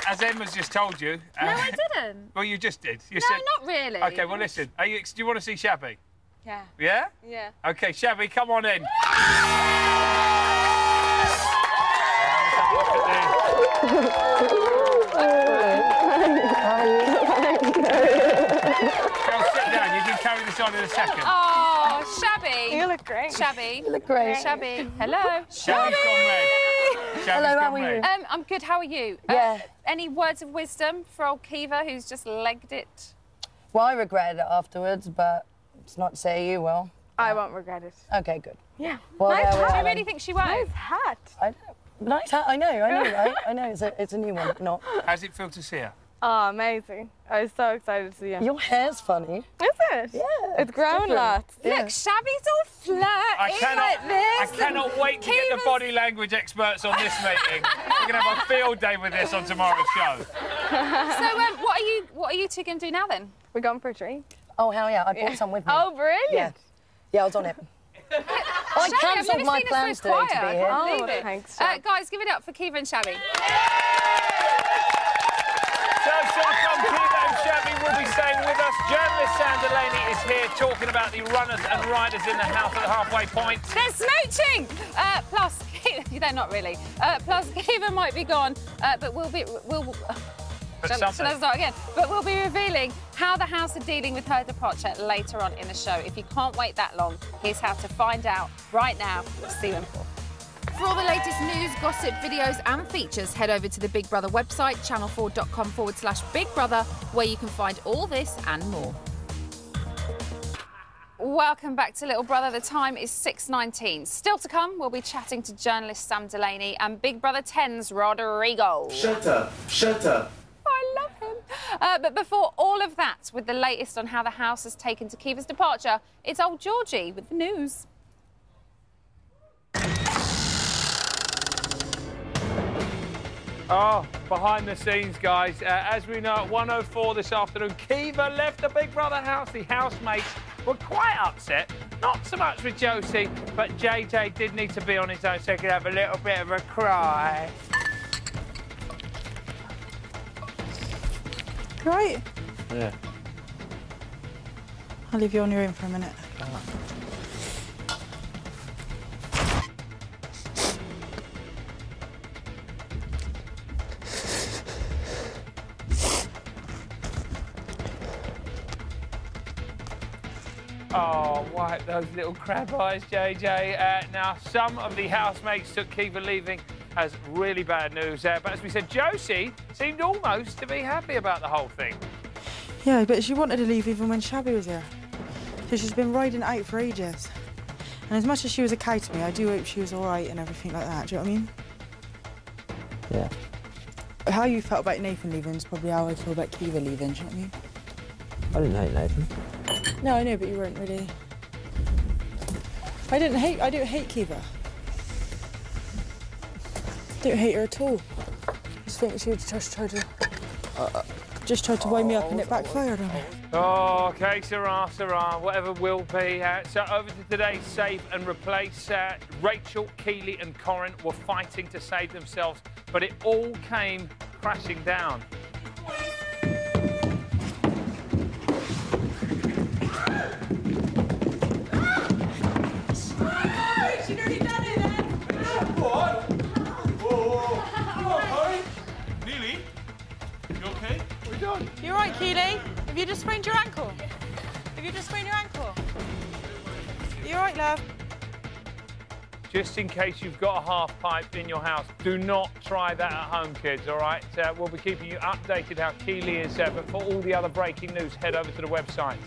as Emma's just told you... No, I didn't. Well, you just did. You no, said... not really. OK, well, listen. Do you want to see Shabby? Yeah. Yeah? Yeah. OK, Shabby, come on in. Girl, sit down. You can carry this on in a second. Oh, Shabby. You look great. Shabby. You look great. Shabby. Hello. Shabby's gone red. Hello, how are you? I'm good. How are you? Yeah. Any words of wisdom for old Kiva, who's just legged it? Well, I regretted it afterwards, but it's not to say you will. I won't regret it. OK, good. Yeah. Well, nice hat. Do you really think she won't? Nice hat. Nice hat, I know, right? I know, it's a new one, not... How's it feel to see her? Oh, amazing. I was so excited to see you. Your hair's funny. Is it? Yeah. It's grown different. lots. Yeah. Look, Shabby's all flirty like I this. cannot wait to get the body language experts on this meeting. We're going to have a field day with this on tomorrow's show. So, what are you two going to do now, then? We're going for a drink. Oh, hell yeah, I brought some with me. Oh, brilliant. Yeah. Yeah, I was on it. I cancelled my plans today to be here. Oh, thanks, guys, give it up for Kiva and Shabby. So come Kiva and Shabby will be staying with us. Journalist Sam Delaney is here talking about the runners and riders in the house at the halfway point. They're smooching! Plus, they're not really. Plus, Kiva might be gone, but Shall I start again? But we'll be revealing how the house are dealing with her departure later on in the show. If you can't wait that long, here's how to find out right now with Stephen Paul. For all the latest news, gossip, videos and features, head over to the Big Brother website, channel4.com/Big Brother, where you can find all this and more. Welcome back to Little Brother. The time is 6:19. Still to come, we'll be chatting to journalist Sam Delaney and Big Brother 10's Rodrigo. Shut up, shut up. I love him. But before all of that, with the latest on how the house has taken to Kiva's departure, it's old Georgie with the news. Oh, behind the scenes, guys. As we know, at 1:04 this afternoon, Kiva left the Big Brother house. The housemates were quite upset. Not so much with Josie, but JJ did need to be on his own so he could have a little bit of a cry. Right. Yeah. I'll leave you on your own for a minute. Oh, wipe those little crab eyes, JJ. Now, some of the housemates took Kiva leaving as really bad news. But as we said, Josie seemed almost to be happy about the whole thing. Yeah, but she wanted to leave even when Shabby was here. So she's been riding it out for ages. And as much as she was a cow to me, I do hope she was all right and everything like that. Do you know what I mean? Yeah. How you felt about Nathan leaving is probably how I feel about Kiva leaving. Do you know what I mean? I didn't hate Nathan. No, I know, but you weren't really. I don't hate Kiva. I don't hate her at all. I just think she would just tried to wind me up and it backfired on her. Oh, OK, Sarah, whatever will be. So over to today's Save and Replace. Rachel, Keely and Corin were fighting to save themselves, but it all came crashing down. You all right, Keely? Have you just sprained your ankle? You all right, love? Just in case you've got a half pipe in your house, do not try that at home, kids, all right? We'll be keeping you updated how Keely is, but for all the other breaking news, head over to the website.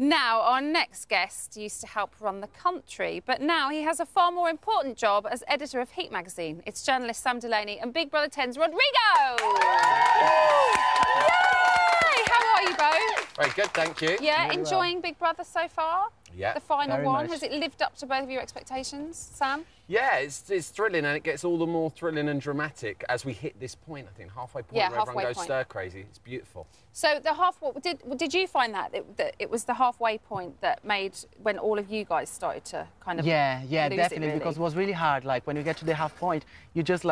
Now, our next guest used to help run the country, but now he has a far more important job as editor of Heat magazine. It's journalist Sam Delaney and Big Brother 10's Rodrigo! Yay! How are you both? Very good, thank you. Yeah, enjoying Big Brother so far? Yeah, the final very one? much. Has it lived up to both of your expectations, Sam? Yeah, it's thrilling, and it gets all the more thrilling and dramatic as we hit this point, I think, halfway point, where everyone goes stir-crazy. It's beautiful. So the did you find that it was the halfway point that made when all of you guys started to kind of yeah, lose definitely, it, really? because it was really hard. Like when you get to the half point, you just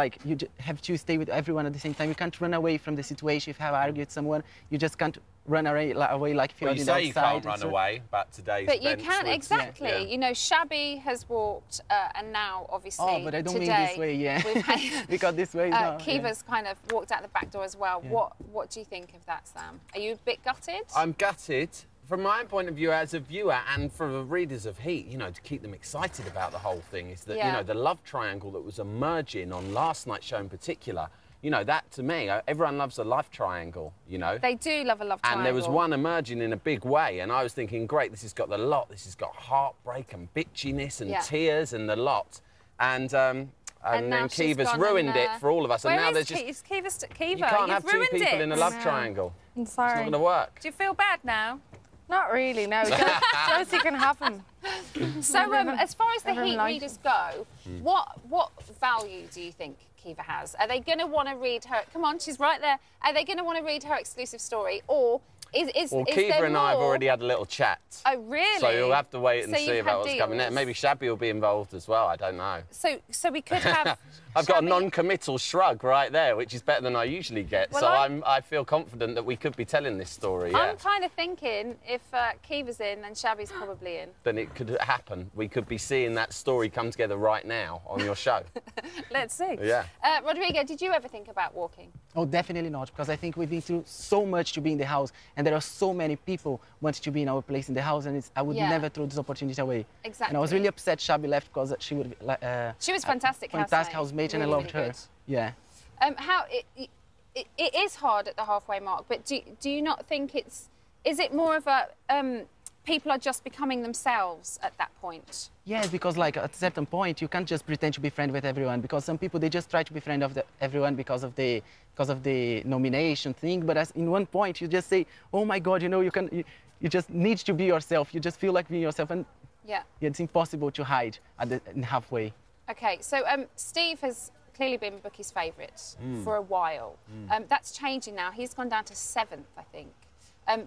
have to stay with everyone at the same time. You can't run away from the situation. If you have argued with someone, you just can't run away like if you're you say you can't run away, but today's But you can, exactly. Yeah. You know, Shabby has walked, and now obviously Oh, but I don't mean today, this way, yeah. because this way, Kiva's kind of walked out the back door as well. Yeah. What do you think of that, Sam? Are you a bit gutted? I'm gutted. From my point of view as a viewer and for the readers of Heat, you know, to keep them excited about the whole thing is that, you know, the love triangle that was emerging on last night's show in particular, you know, that to me, everyone loves a love triangle, you know. They do love a love triangle. And there was one emerging in a big way, and I was thinking, great, this has got the lot. This has got heartbreak and bitchiness and tears and the lot. And then Kiva's ruined it for all of us. And now there's just... Kiva? You can't have two people in a love triangle. I'm sorry. It's not going to work. Do you feel bad now? Not really, no. Josie can have him. So, as far as the Heat readers go, what value do you think Kiva has? Are they going to want to read her... Come on, she's right there. Are they going to want to read her exclusive story? Or is Well, is Kiva there and more... I have already had a little chat. Oh, really? So you'll have to wait and So see you've about had what's coming next. deals? Maybe Shabby will be involved as well, I don't know. So we could have... I've got a Shabby- non-committal shrug right there, which is better than I usually get. Well, so I feel confident that we could be telling this story, yeah. I'm kind of thinking if Kiva's in, then Shabby's probably in. Then it could happen. We could be seeing that story come together right now on your show. Let's see. Yeah. Rodrigo, did you ever think about walking? Oh, definitely not, because I think we've been through so much to be in the house, and there are so many people wanting to be in our place in the house, and I would never throw this opportunity away. Exactly. And I was really upset Shabby left because she would she was fantastic housemate, and I loved her. Good. Yeah. How it is hard at the halfway mark, but do you not think is it more of a people are just becoming themselves at that point? Yes, because like at a certain point you can't just pretend to be friend with everyone, because some people they just try to be friend of everyone because of the nomination thing, but in one point you just say, oh my God, you know, you just need to be yourself. You just feel like being yourself, and it's impossible to hide in halfway. Okay, so Steve has clearly been Bookie's favourite for a while. That's changing now. He's gone down to 7th, I think.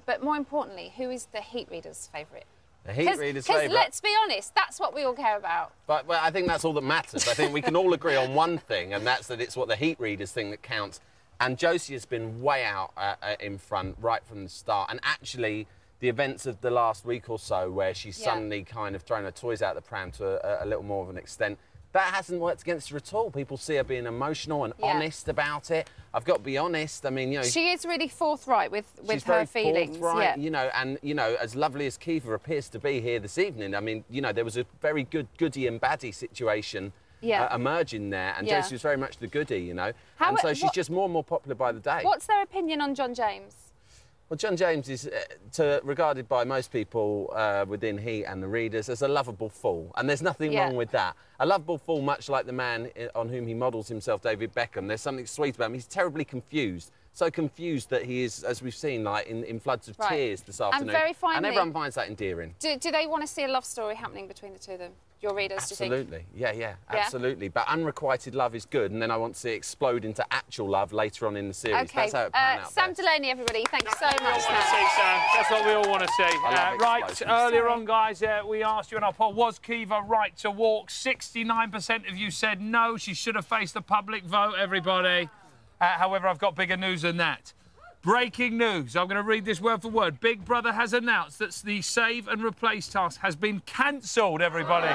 But more importantly, who is the Heat reader's favourite? The Heat reader's favourite. Because let's be honest, that's what we all care about. But I think that's all that matters. I think we can all agree on one thing, and that's that it's what the Heat readers think that counts. And Josie has been way out in front right from the start. And actually, the events of the last week or so, where she's suddenly kind of thrown her toys out the pram to a little more of an extent, that hasn't worked against her at all. People see her being emotional and honest about it. I've got to be honest. I mean, you know, she is really forthright with her feelings. Forthright, you know, and you know, as lovely as Kiva appears to be here this evening, I mean, you know, there was a very good goody and baddie situation emerging there, and Josie was very much the goody, you know, and so she's just more and more popular by the day. What's their opinion on John James? Well, John James is regarded by most people within Heat and the readers as a lovable fool, and there's nothing wrong with that. A lovable fool, much like the man on whom he models himself, David Beckham. There's something sweet about him. He's terribly confused. So confused that he is, as we've seen, like in floods of tears this afternoon. And very finally, and everyone finds that endearing. Do they want to see a love story happening between the two of them? Your readers, absolutely. Do you think? Yeah, absolutely. But unrequited love is good, and then I want to see it explode into actual love later on in the series. Okay. That's how it pans out. Sam Delaney, everybody, thank you so much. Sam. That's what we all want to see. Right, earlier on, guys, we asked you in our poll, was Kiva right to walk? 69% of you said no, she should have faced the public vote, everybody. However, I've got bigger news than that. Breaking news. I'm going to read this word for word. Big Brother has announced that the save and replace task has been cancelled, everybody.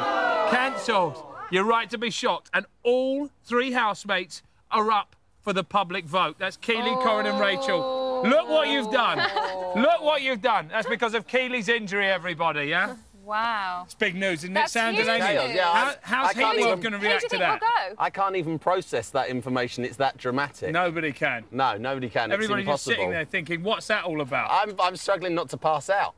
Cancelled. You're right to be shocked. And all 3 housemates are up for the public vote. That's Keely, Corin and Rachel. Look what you've done. Look what you've done. That's because of Keely's injury, everybody, yeah? Wow. It's big news, isn't it, Sam Delaney? Yeah, how's Heatworld going to react to that? I can't even process that information. It's that dramatic. Nobody can. No, nobody can. Everybody's it's impossible. just sitting there thinking, what's that all about? I'm struggling not to pass out.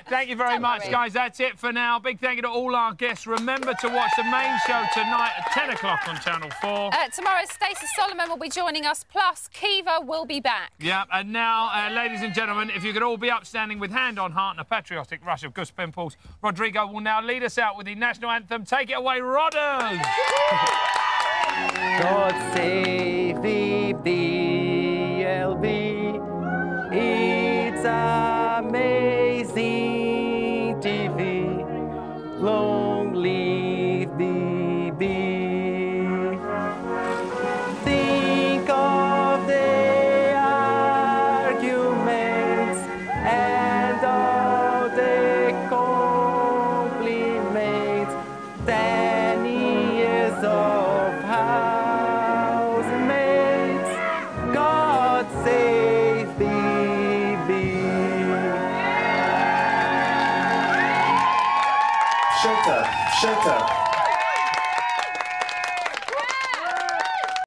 Thank you very much, guys. That's it for now. Big thank you to all our guests. Remember to watch the main show tonight at 10 o'clock on Channel 4. Tomorrow, Stacey Solomon will be joining us, plus Kiva will be back. Yeah, and now, ladies and gentlemen, if you could all be upstanding with hand on heart and a patriotic rush of Gus Pimples, Rodrigo will now lead us out with the national anthem. Take it away, Rodders! God save the BBLB. It's amazing TV. Long live BB. Think of the arguments and all the compliments. 10 years of housemates. God save BB. Shut up.